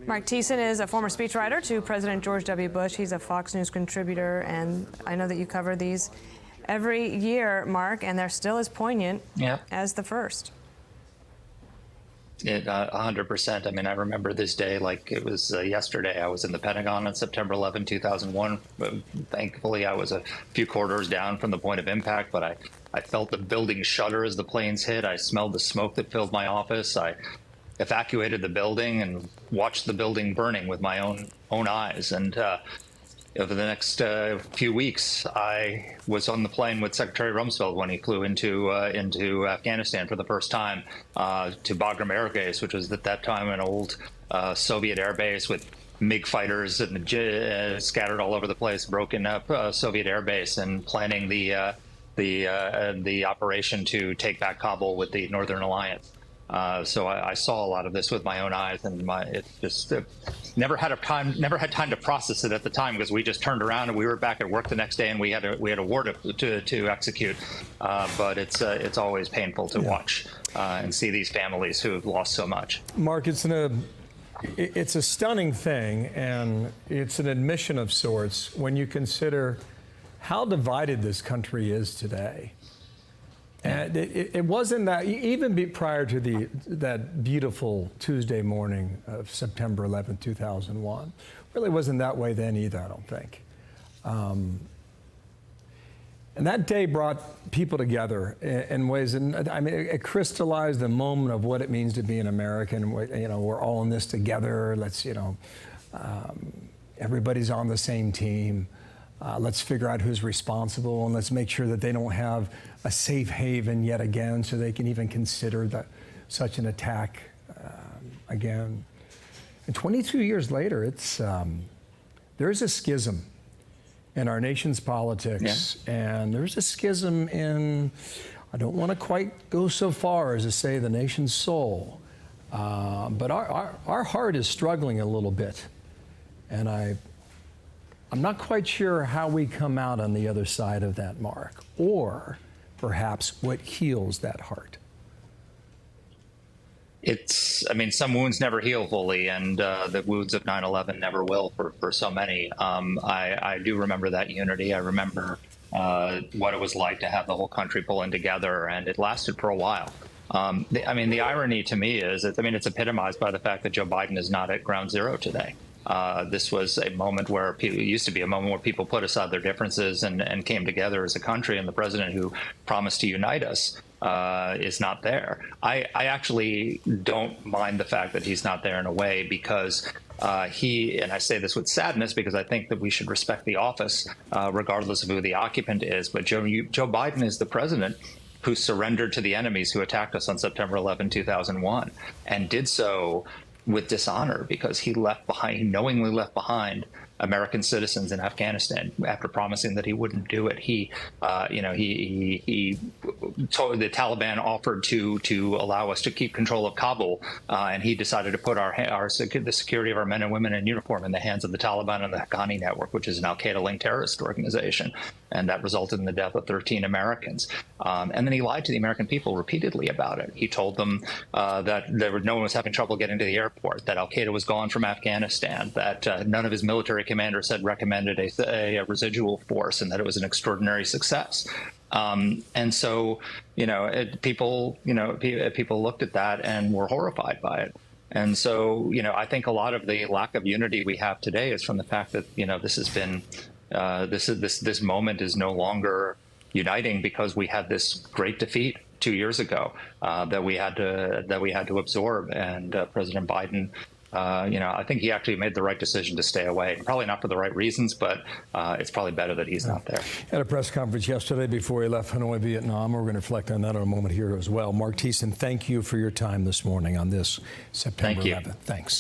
Marc Thiessen is a former speechwriter to President George W. Bush. He's a Fox News contributor, and I know that you cover these every year, Mark, and they're still as poignant as the first. 100%. I mean, I remember this day like it was yesterday. I was in the Pentagon on September 11, 2001. Thankfully, I was a few corridors down from the point of impact, but I felt the building shudder as the planes hit. I smelled the smoke that filled my office. I evacuated the building and watched the building burning with my own eyes. And over the next few weeks, I was on the plane with Secretary Rumsfeld when he flew into Afghanistan for the first time to Bagram Air Base, which was at that time an old Soviet air base with MiG fighters and scattered all over the place, broken up Soviet air base, and planning the operation to take back Kabul with the Northern Alliance. So I saw a lot of this with my own eyes, and never had time to process it at the time, because we just turned around and we were back at work the next day, and we had a war to execute. But it's always painful to watch and see these families who have lost so much. Mark, it's a stunning thing, and it's an admission of sorts when you consider how divided this country is today. And it wasn't that, even prior to that beautiful Tuesday morning of September 11, 2001, really wasn't that way then either, I don't think. And that day brought people together in ways, and I mean, it crystallized the moment of what it means to be an American. You know, we're all in this together. Let's, everybody's on the same team. Let's figure out who's responsible, and let's make sure that they don't have a safe haven yet again, so they can even consider such an attack again. And 22 years later, there's a schism in our nation's politics, and there's a schism in, I don't want to quite go so far as to say the nation's soul, but our heart is struggling a little bit, and I'm not quite sure how we come out on the other side of that, Mark, or perhaps what heals that heart. I mean, some wounds never heal fully, and the wounds of 9/11 never will for so many. I do remember that unity. I remember what it was like to have the whole country pulling together, and it lasted for a while. I mean, the irony to me is, it's epitomized by the fact that Joe Biden is not at ground zero today. This was a moment where it used to be a moment where people put aside their differences and came together as a country, and the president who promised to unite us is not there. I actually don't mind the fact that he's not there in a way, because and I say this with sadness because I think that we should respect the office regardless of who the occupant is, but Joe Biden is the president who surrendered to the enemies who attacked us on September 11, 2001, and did so with dishonor, because he knowingly left behind American citizens in Afghanistan after promising that he wouldn't do it. He told the Taliban offered to allow us to keep control of Kabul, and he decided to put the security of our men and women in uniform in the hands of the Taliban and the Haqqani Network, which is an Al-Qaeda-linked terrorist organization, and that resulted in the death of 13 Americans. And then he lied to the American people repeatedly about it. He told them that no one was having trouble getting to the airport, that Al-Qaeda was gone from Afghanistan, that none of his military commanders had recommended a residual force, and that it was an extraordinary success. And so, people looked at that and were horrified by it. And so, I think a lot of the lack of unity we have today is from the fact that, this has been, this moment is no longer uniting, because we had this great defeat 2 years ago that we had to absorb, and President Biden, I think he actually made the right decision to stay away. Probably not for the right reasons, but it's probably better that he's not there. At a press conference yesterday before he left Hanoi, Vietnam. We're going to reflect on that in a moment here as well. Marc Thiessen, thank you for your time this morning on this September 11th. Thanks.